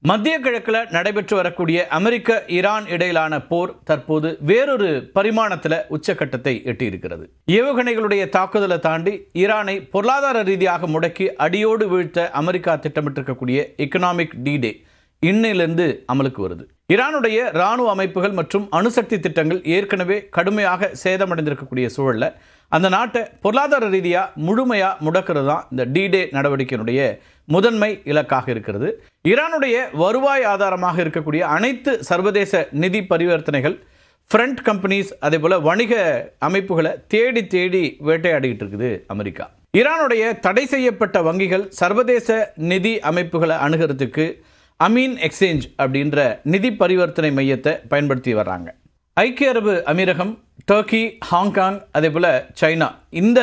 மத்திய கிழக்கில் நடைபெற்று வரக்கூடிய அமெரிக்க ஈரான் இடையிலான போர் தற்போது வேறொரு பரிமாணத்தில் உச்சக்கட்டத்தை எட்டியிருக்கிறது. ஏவுகணைகளுடைய தாக்குதலை தாண்டி ஈரானை பொருளாதார ரீதியாக முடக்கி அடியோடு வீழ்த்த அமெரிக்கா திட்டமிட்டிருக்கக்கூடிய எக்கனாமிக் டி-டே இன்னிலிருந்து அமலுக்கு வருது. ஈரானுடைய இராணுவ அமைப்புகள் மற்றும் அணுசக்தி திட்டங்கள் ஏற்கனவே கடுமையாக சேதமடைந்திருக்கக்கூடிய சூழலில் அந்த நாட்டை பொருளாதார ரீதியாக முழுமையாக முடக்கிறது தான் இந்த டி-டே நடவடிக்கையினுடைய முதன்மை இலக்காக இருக்கிறது. ஈரானுடைய வருவாய் ஆதாரமாக இருக்கக்கூடிய அனைத்து சர்வதேச நிதி பரிவர்த்தனைகள், ஃப்ரண்ட் கம்பெனிஸ், அதே போல் வணிக அமைப்புகளை தேடி தேடி வேட்டையாடிக்கிட்டு இருக்குது அமெரிக்கா. ஈரானுடைய தடை செய்யப்பட்ட வங்கிகள் சர்வதேச நிதி அமைப்புகளை அணுகிறதுக்கு அமீன் எக்ஸ்சேஞ்ச் அப்படின்ற நிதி பரிவர்த்தனை மையத்தை பயன்படுத்தி வர்றாங்க. ஐக்கிய அரபு அமீரகம், டர்க்கி, ஹாங்காங், அதே போல் சைனா, இந்த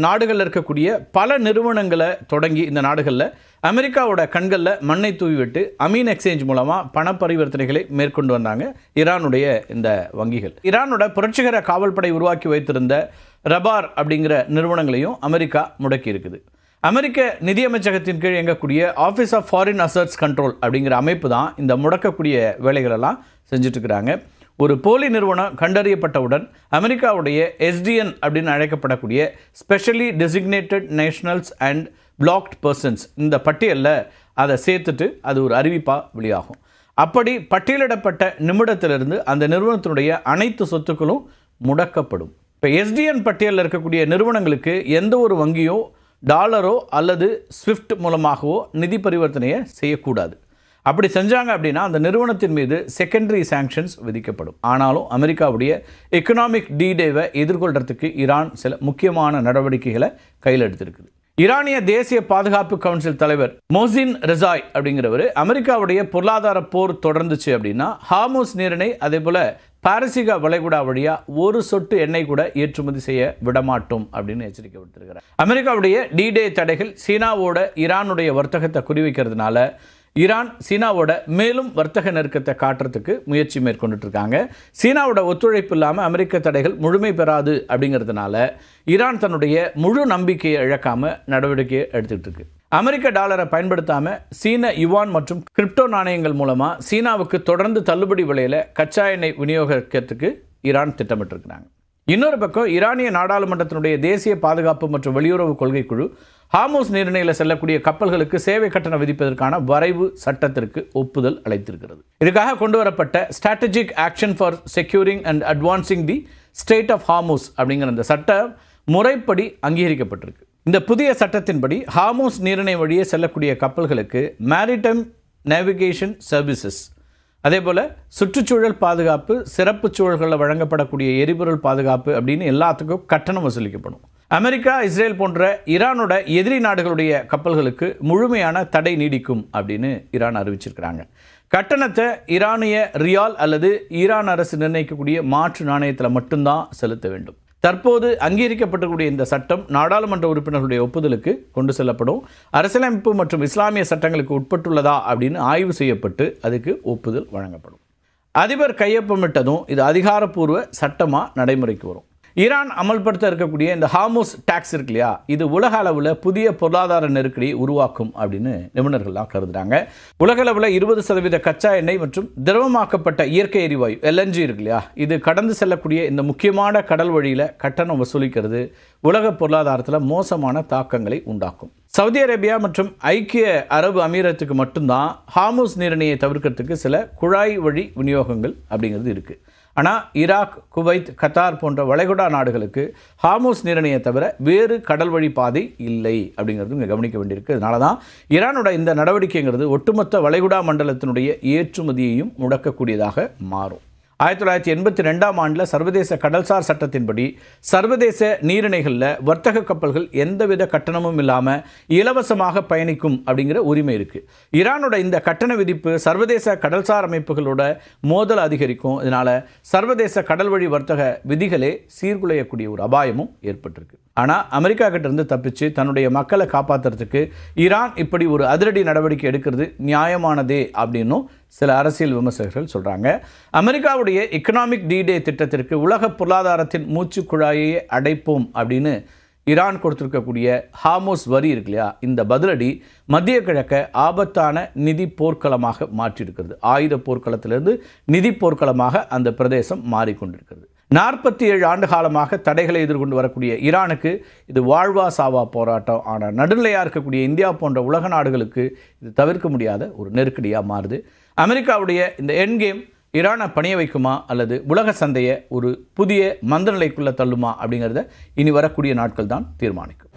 நாடுகளில் இருக்கக்கூடிய பல நிறுவனங்களை தொடங்கி இந்த நாடுகளில் அமெரிக்காவோட கண்களில் மண்ணை தூவிவிட்டு அமீன் எக்ஸ்சேஞ்ச் மூலமாக பண பரிவர்த்தனைகளை மேற்கொண்டு வந்தாங்க ஈரானுடைய இந்த வங்கிகள். ஈரானோட புரட்சிகர காவல்படை உருவாக்கி வைத்திருந்த ரபார் அப்படிங்கிற நிறுவனங்களையும் அமெரிக்கா முடக்கி இருக்குது. அமெரிக்க நிதியமைச்சகத்தின் கீழ் இயங்கக்கூடிய office of foreign assets control அப்படிங்கிற அமைப்பு தான் இந்த முடக்கக்கூடிய வேலைகளெல்லாம் செஞ்சுட்டு இருக்கிறாங்க. ஒரு போலி நிறுவனம் கண்டறியப்பட்டவுடன் அமெரிக்காவுடைய SDN அப்படின்னு அழைக்கப்படக்கூடிய specially designated nationals and blocked persons இந்த பட்டியலில் அதை சேர்த்துட்டு அது ஒரு அறிவிப்பாக வெளியாகும். அப்படி பட்டியலிடப்பட்ட நிமிடத்திலிருந்து அந்த நிறுவனத்தினுடைய அனைத்து சொத்துக்களும் முடக்கப்படும். இப்போ SDN பட்டியலில் இருக்கக்கூடிய நிறுவனங்களுக்கு எந்த ஒரு வங்கியோ டாலரோ அல்லது ஸ்விஃப்ட் மூலமாகவோ நிதி பரிவர்த்தனையை செய்யக்கூடாது. அப்படி செஞ்சாங்க அப்படின்னா அந்த நிறுவனத்தின் மீது செகண்டரி சாங்ஷன்ஸ் விதிக்கப்படும். ஆனாலும் அமெரிக்காவுடைய எக்கனாமிக் டி-டேவை எதிர்கொள்றதுக்கு ஈரான் சில முக்கியமான நடவடிக்கைகளை கையில் எடுத்திருக்குது. ஈரானிய தேசிய பாதுகாப்பு கவுன்சில் தலைவர் மோசின் ரெசாய் அப்படிங்கிறவர் அமெரிக்காவுடைய பொருளாதார போர் தொடர்ந்துச்சு அப்படின்னா ஹார்முஸ் நீரிணை, அதே போல பாரசீக வளைகுடா வழியாக ஒரு சொட்டு எண்ணெய் கூட ஏற்றுமதி செய்ய விடமாட்டோம் அப்படின்னு எச்சரிக்கை விடுத்திருக்கிறார். அமெரிக்காவுடைய டி-டே தடைகள் சீனாவோட ஈரானுடைய வர்த்தகத்தை குறிவைக்கிறதுனால ஈரான் சீனாவோட மேலும் வர்த்தக நெருக்கத்தை காட்டுறதுக்கு முயற்சி மேற்கொண்டுட்டு இருக்காங்க. சீனாவோட ஒத்துழைப்பு இல்லாமல் அமெரிக்க தடைகள் முழுமை பெறாது அப்படிங்கிறதுனால ஈரான் தன்னுடைய முழு நம்பிக்கையை இழக்காமல் நடவடிக்கையை எடுத்துக்கிட்டு இருக்கு. அமெரிக்க டாலரை பயன்படுத்தாமல் சீன யுவான் மற்றும் கிரிப்டோ நாணயங்கள் மூலமாக சீனாவுக்கு தொடர்ந்து தள்ளுபடி விலையில் கச்சா எண்ணெய் விநியோகிக்கிறதுக்கு ஈரான் திட்டமிட்டிருக்கிறாங்க. இன்னொரு பக்கம் ஈரானிய நாடாளுமன்றத்தினுடைய தேசிய பாதுகாப்பு மற்றும் வெளியுறவு கொள்கை குழு ஹார்முஸ் நீரிணையில் செல்லக்கூடிய கப்பல்களுக்கு சேவை கட்டணம் விதிப்பதற்கான வரைவு சட்டத்திற்கு ஒப்புதல் அளித்திருக்கிறது. இதுக்காக கொண்டு வரப்பட்ட strategic action for securing and advancing the state of Hormuz அப்படிங்கிற இந்த சட்டம் முறைப்படி அங்கீகரிக்கப்பட்டிருக்கு. இந்த புதிய சட்டத்தின்படி ஹார்முஸ் நீரிணை வழியே செல்லக்கூடிய கப்பல்களுக்கு மேரிடைம் நேவிகேஷன் சர்வீசஸ், அதே போல் சுற்றுச்சூழல் பாதுகாப்பு, சிறப்பு சூழல்களில் வழங்கப்படக்கூடிய எரிபொருள் பாதுகாப்பு அப்படின்னு எல்லாத்துக்கும் கட்டணம் வசூலிக்கப்படும். அமெரிக்கா, இஸ்ரேல் போன்ற ஈரானோட எதிரி நாடுகளுடைய கப்பல்களுக்கு முழுமையான தடை நீடிக்கும் அப்படின்னு ஈரான் அறிவிச்சிருக்கிறாங்க. கட்டணத்தை ஈரானிய ரியால் அல்லது ஈரான் அரசு நிர்ணயிக்கக்கூடிய மாற்று நாணயத்தில் மட்டும்தான் செலுத்த வேண்டும். தற்போது அங்கீகரிக்கப்பட்டிருக்கூடிய இந்த சட்டம் நாடாளுமன்ற உறுப்பினர்களுடைய ஒப்புதலுக்கு கொண்டு செல்லப்படும். அரசியலமைப்பு மற்றும் இஸ்லாமிய சட்டங்களுக்கு உட்பட்டுள்ளதா அப்படின்னு ஆய்வு செய்யப்பட்டு அதுக்கு ஒப்புதல் வழங்கப்படும். அதிபர் கையொப்பமிட்டதும் இது அதிகாரப்பூர்வ சட்டமாக நடைமுறைக்கு வரும். ஈரான் அமல்படுத்த இருக்கக்கூடிய இந்த ஹார்முஸ் டாக்ஸ் இருக்கு இல்லையா, இது உலக அளவில் புதிய பொருளாதார நெருக்கடியை உருவாக்கும் அப்படின்னு நிபுணர்கள்லாம் கருதுறாங்க. உலக அளவில் 20% கச்சா எண்ணெய் மற்றும் திரவமாக்கப்பட்ட இயற்கை எரிவாயு LNG இருக்கு இல்லையா, இது கடந்து செல்லக்கூடிய இந்த முக்கியமான கடல் வழியில் கட்டணம் வசூலிக்கிறது உலக பொருளாதாரத்தில் மோசமான தாக்கங்களை உண்டாக்கும். சவுதி அரேபியா மற்றும் ஐக்கிய அரபு அமீரத்துக்கு மட்டும்தான் ஹார்முஸ் நீரிணையை தவிர்க்கிறதுக்கு சில குழாய் வழி விநியோகங்கள் அப்படிங்கிறது இருக்குது. ஆனால் ஈராக், குவைத், கத்தார் போன்ற வளைகுடா நாடுகளுக்கு ஹார்முஸ் நீரிணையை தவிர வேறு கடல் வழி பாதை இல்லை அப்படிங்கிறது இங்கே கவனிக்க வேண்டியிருக்கு. அதனால தான் ஈரானோட இந்த நடவடிக்கைங்கிறது ஒட்டுமொத்த வளைகுடா மண்டலத்தினுடைய ஏற்றுமதியையும் முடக்கக்கூடியதாக மாறும். 1982ஆம் ஆண்டில் சர்வதேச கடல்சார் சட்டத்தின்படி சர்வதேச நீரிணைகளில் வர்த்தக கப்பல்கள் எந்தவித கட்டணமும் இல்லாமல் இலவசமாக பயணிக்கும் அப்படிங்கிற உரிமை இருக்குது. ஈரானோட இந்த கட்டண விதிப்பு சர்வதேச கடல்சார் அமைப்புகளோட மோதல் அதிகரிக்கும். இதனால் சர்வதேச கடல் வழி வர்த்தக விதிகளே சீர்குலையக்கூடிய ஒரு அபாயமும் ஏற்பட்டிருக்கு. ஆனால் அமெரிக்கா கிட்டேருந்து தப்பிச்சு தன்னுடைய மக்களை காப்பாற்றுறதுக்கு ஈரான் இப்படி ஒரு அதிரடி நடவடிக்கை எடுக்கிறது நியாயமானதே அப்படின்னும் சில அரசியல் விமர்சகர்கள் சொல்கிறாங்க. அமெரிக்காவுடைய எக்கனாமிக் டி-டே திட்டத்திற்கு உலக பொருளாதாரத்தின் மூச்சு குழாயை அடைப்போம் அப்படின்னு ஈரான் கொடுத்திருக்கக்கூடிய ஹார்மோஸ் வரி இருக்கு இல்லையா, இந்த பதிலடி மத்திய கிழக்கை ஆபத்தான நிதி போர்க்களமாக மாற்றியிருக்கிறது. ஆயுத போர்க்களத்திலிருந்து நிதி போர்க்களமாக அந்த பிரதேசம் மாறிக்கொண்டிருக்கிறது. 47 ஆண்டு காலமாக தடைகளை எதிர்கொண்டு வரக்கூடிய ஈரானுக்கு இது வாழ்வா சாவா போராட்டம். ஆனால் நடுநிலையாக இருக்கக்கூடிய இந்தியா போன்ற உலக நாடுகளுக்கு இது தவிர்க்க முடியாத ஒரு நெருக்கடியாக மாறுது. அமெரிக்காவுடைய இந்த எண்ட் கேம் ஈரானை பணிய வைக்குமா அல்லது உலக சந்தையை ஒரு புதிய மந்தநிலைக்குள்ளே தள்ளுமா அப்படிங்கிறத இனி வரக்கூடிய நாட்கள் தான் தீர்மானிக்கும்.